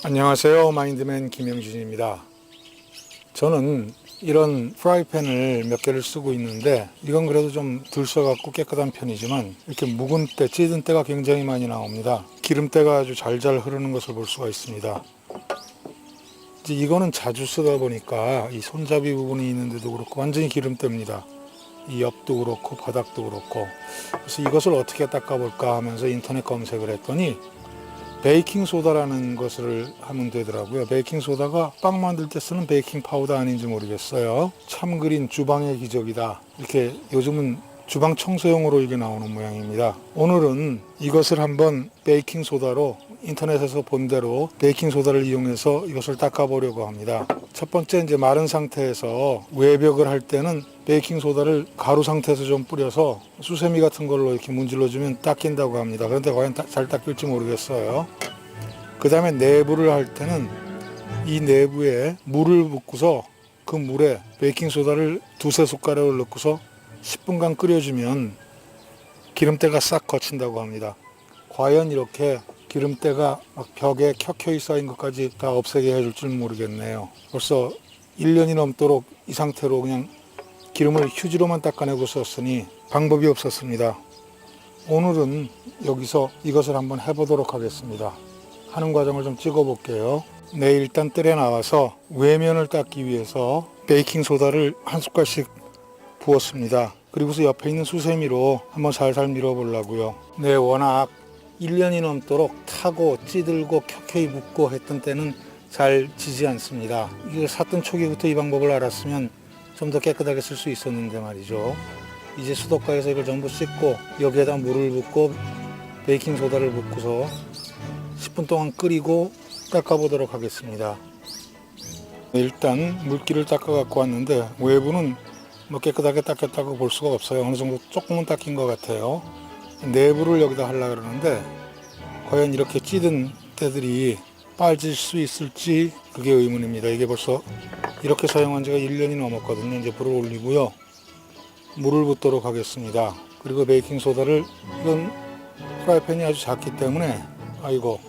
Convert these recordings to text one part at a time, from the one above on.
안녕하세요. 마인드맨 김영진입니다. 저는 이런 프라이팬을 몇 개를 쓰고 있는데 이건 그래도 좀 들써갖고 깨끗한 편이지만 이렇게 묵은 때, 찌든 때가 굉장히 많이 나옵니다. 기름때가 아주 잘잘 흐르는 것을 볼 수가 있습니다. 이제 이거는 자주 쓰다 보니까 이 손잡이 부분이 있는데도 그렇고 완전히 기름때입니다. 이 옆도 그렇고 바닥도 그렇고. 그래서 이것을 어떻게 닦아볼까 하면서 인터넷 검색을 했더니 베이킹소다라는 것을 하면 되더라고요. 베이킹소다가 빵 만들 때 쓰는 베이킹 파우더 아닌지 모르겠어요. 참그린 주방의 기적이다. 이렇게 요즘은 주방 청소용으로 이게 나오는 모양입니다. 오늘은 이것을 한번 베이킹소다로 인터넷에서 본 대로 베이킹소다를 이용해서 이것을 닦아보려고 합니다. 첫 번째 이제 마른 상태에서 외벽을 할 때는 베이킹소다를 가루 상태에서 좀 뿌려서 수세미 같은 걸로 이렇게 문질러주면 닦인다고 합니다. 그런데 과연 잘 닦일지 모르겠어요. 그 다음에 내부를 할 때는 이 내부에 물을 붓고서 그 물에 베이킹소다를 두세 숟가락을 넣고서 10분간 끓여주면 기름때가 싹 거친다고 합니다. 과연 이렇게 기름때가 막 벽에 켜켜이 쌓인 것까지 다 없애게 해줄 줄 모르겠네요. 벌써 1년이 넘도록 이 상태로 그냥 기름을 휴지로만 닦아내고 썼으니 방법이 없었습니다. 오늘은 여기서 이것을 한번 해보도록 하겠습니다. 하는 과정을 좀 찍어 볼게요. 네, 일단 뜰에 나와서 외면을 닦기 위해서 베이킹소다를 한 숟갈씩 부었습니다. 그리고서 옆에 있는 수세미로 한번 살살 밀어보려고요. 네, 워낙 1년이 넘도록 타고 찌들고 켜켜이 붓고 했던 때는 잘 지지 않습니다. 이거 샀던 초기부터 이 방법을 알았으면 좀 더 깨끗하게 쓸 수 있었는데 말이죠. 이제 수도가에서 이걸 전부 씻고 여기에다 물을 붓고 베이킹소다를 붓고서 10분 동안 끓이고 닦아보도록 하겠습니다. 일단 물기를 닦아 갖고 왔는데 외부는 뭐 깨끗하게 닦였다고 볼 수가 없어요. 어느 정도 조금은 닦인 것 같아요. 내부를 여기다 하려고 그러는데 과연 이렇게 찌든 때들이 빠질 수 있을지 그게 의문입니다. 이게 벌써 이렇게 사용한 지가 1년이 넘었거든요. 이제 불을 올리고요. 물을 붓도록 하겠습니다. 그리고 베이킹소다를, 이건 프라이팬이 아주 작기 때문에 아이고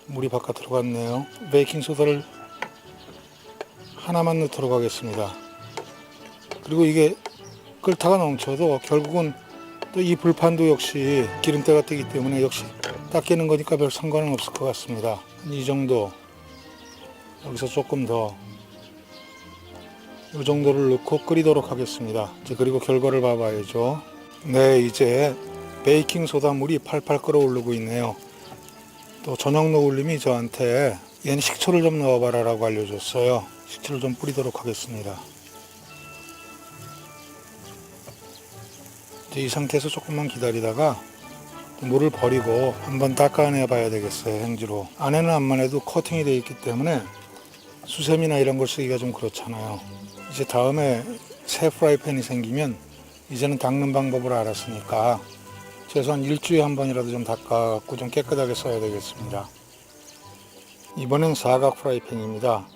물이 바깥으로 갔네요. 베이킹소다를 하나만 넣도록 하겠습니다. 그리고 이게 끓다가 넘쳐도 결국은 또 이 불판도 역시 기름때가 뜨기 때문에 역시 닦이는 거니까 별 상관은 없을 것 같습니다. 이 정도, 여기서 조금 더, 이 정도를 넣고 끓이도록 하겠습니다. 그리고 결과를 봐봐야죠. 네, 이제 베이킹소다 물이 팔팔 끓어오르고 있네요. 또 저녁 노을님이 저한테 얘는 식초를 좀 넣어봐라 라고 알려줬어요. 식초를 좀 뿌리도록 하겠습니다. 이 상태에서 조금만 기다리다가 물을 버리고 한번 닦아내 봐야 되겠어요. 행주로. 안에는 암만 해도 코팅이 되어 있기 때문에 수세미나 이런 걸 쓰기가 좀 그렇잖아요. 이제 다음에 새 프라이팬이 생기면 이제는 닦는 방법을 알았으니까 최소한 일주일에 한 번이라도 좀 닦아갖고 좀 깨끗하게 써야 되겠습니다. 이번엔 사각 프라이팬입니다.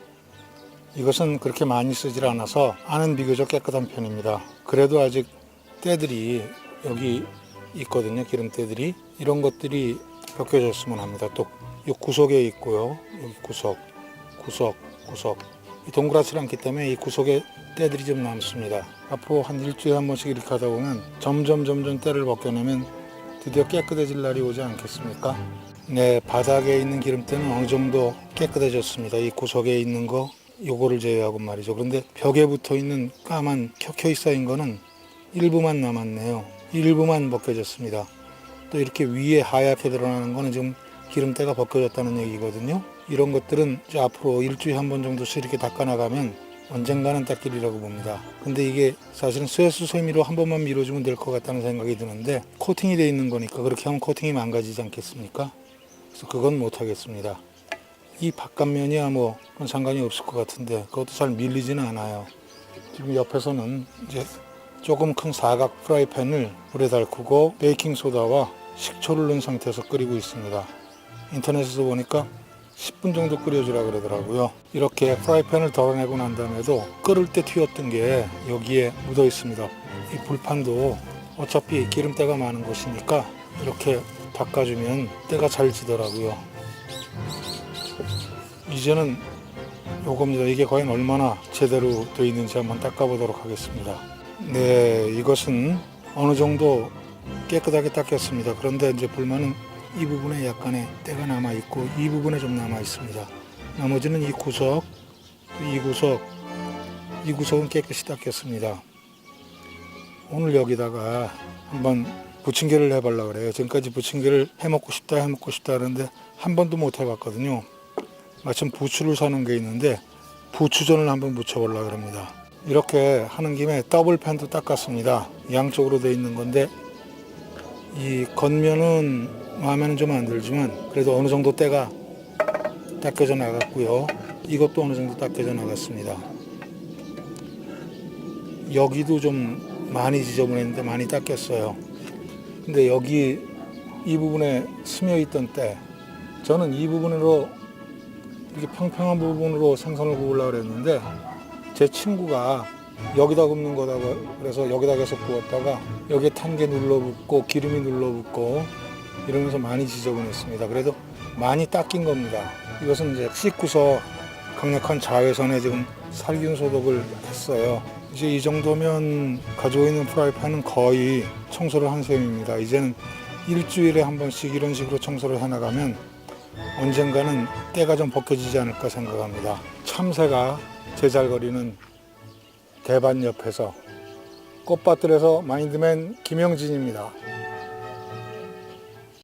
이것은 그렇게 많이 쓰질 않아서 안은 비교적 깨끗한 편입니다. 그래도 아직 때들이 여기 있거든요. 기름때들이. 이런 것들이 벗겨졌으면 합니다. 또 이 구석에 있고요. 여기 구석. 이 동그랗지 않기 때문에 이 구석에 때들이 좀 남습니다. 앞으로 한 일주일에 한 번씩 이렇게 하다 보면 점점 때를 벗겨내면 드디어 깨끗해질 날이 오지 않겠습니까? 네, 바닥에 있는 기름때는 어느 정도 깨끗해졌습니다. 이 구석에 있는 거 요거를 제외하고 말이죠. 그런데 벽에 붙어 있는 까만 켜켜이 쌓인 거는 일부만 남았네요. 일부만 벗겨졌습니다. 또 이렇게 위에 하얗게 드러나는 거는 지금 기름때가 벗겨졌다는 얘기거든요. 이런 것들은 이제 앞으로 일주일에 한 번 정도씩 이렇게 닦아나가면 언젠가는 닦이리라고 봅니다. 근데 이게 사실은 쇠수세미로 한 번만 밀어주면 될 것 같다는 생각이 드는데 코팅이 되어 있는 거니까 그렇게 하면 코팅이 망가지지 않겠습니까? 그래서 그건 못 하겠습니다. 이 바깥면이야 뭐 그건 상관이 없을 것 같은데 그것도 잘 밀리지는 않아요. 지금 옆에서는 이제 조금 큰 사각 프라이팬을 불에 달구고 베이킹소다와 식초를 넣은 상태에서 끓이고 있습니다. 인터넷에서 보니까 10분 정도 끓여주라 그러더라고요. 이렇게 프라이팬을 덜어내고 난 다음에도 끓을 때 튀었던 게 여기에 묻어 있습니다. 이 불판도 어차피 기름때가 많은 곳이니까 이렇게 닦아주면 때가 잘 지더라고요. 이제는 요겁니다. 이게 과연 얼마나 제대로 되어 있는지 한번 닦아보도록 하겠습니다. 네, 이것은 어느 정도 깨끗하게 닦였습니다. 그런데 이제 불만은 이 부분에 약간의 때가 남아 있고 이 부분에 좀 남아 있습니다. 나머지는 이 구석, 이 구석은 깨끗이 닦였습니다. 오늘 여기다가 한번 부침개를 해보려고 그래요. 지금까지 부침개를 해먹고 싶다 하는데 한 번도 못 해봤거든요. 마침 부추를 사는 게 있는데 부추전을 한번 무쳐보려고 합니다. 이렇게 하는 김에 더블팬도 닦았습니다. 양쪽으로 되어 있는 건데 이 겉면은 마음에는 좀 안 들지만 그래도 어느 정도 때가 닦여져 나갔고요. 이것도 어느 정도 닦여져 나갔습니다. 여기도 좀 많이 지저분했는데 많이 닦였어요. 근데 여기 이 부분에 스며 있던 때 저는 이 부분으로 이렇게 평평한 부분으로 생선을 구우려고 그랬는데 제 친구가 여기다 굽는 거다고 그래서 여기다 계속 구웠다가 여기에 탄 게 눌러붙고 기름이 눌러붙고 이러면서 많이 지저분했습니다. 그래도 많이 닦인 겁니다. 이것은 이제 씻고서 강력한 자외선에 지금 살균 소독을 했어요. 이제 이 정도면 가지고 있는 프라이팬은 거의 청소를 한 셈입니다. 이제는 일주일에 한 번씩 이런 식으로 청소를 해나가면 언젠가는 때가 좀 벗겨지지 않을까 생각합니다. 참새가 제잘거리는 대밭 옆에서 꽃밭들에서 마인드맨 김영진입니다.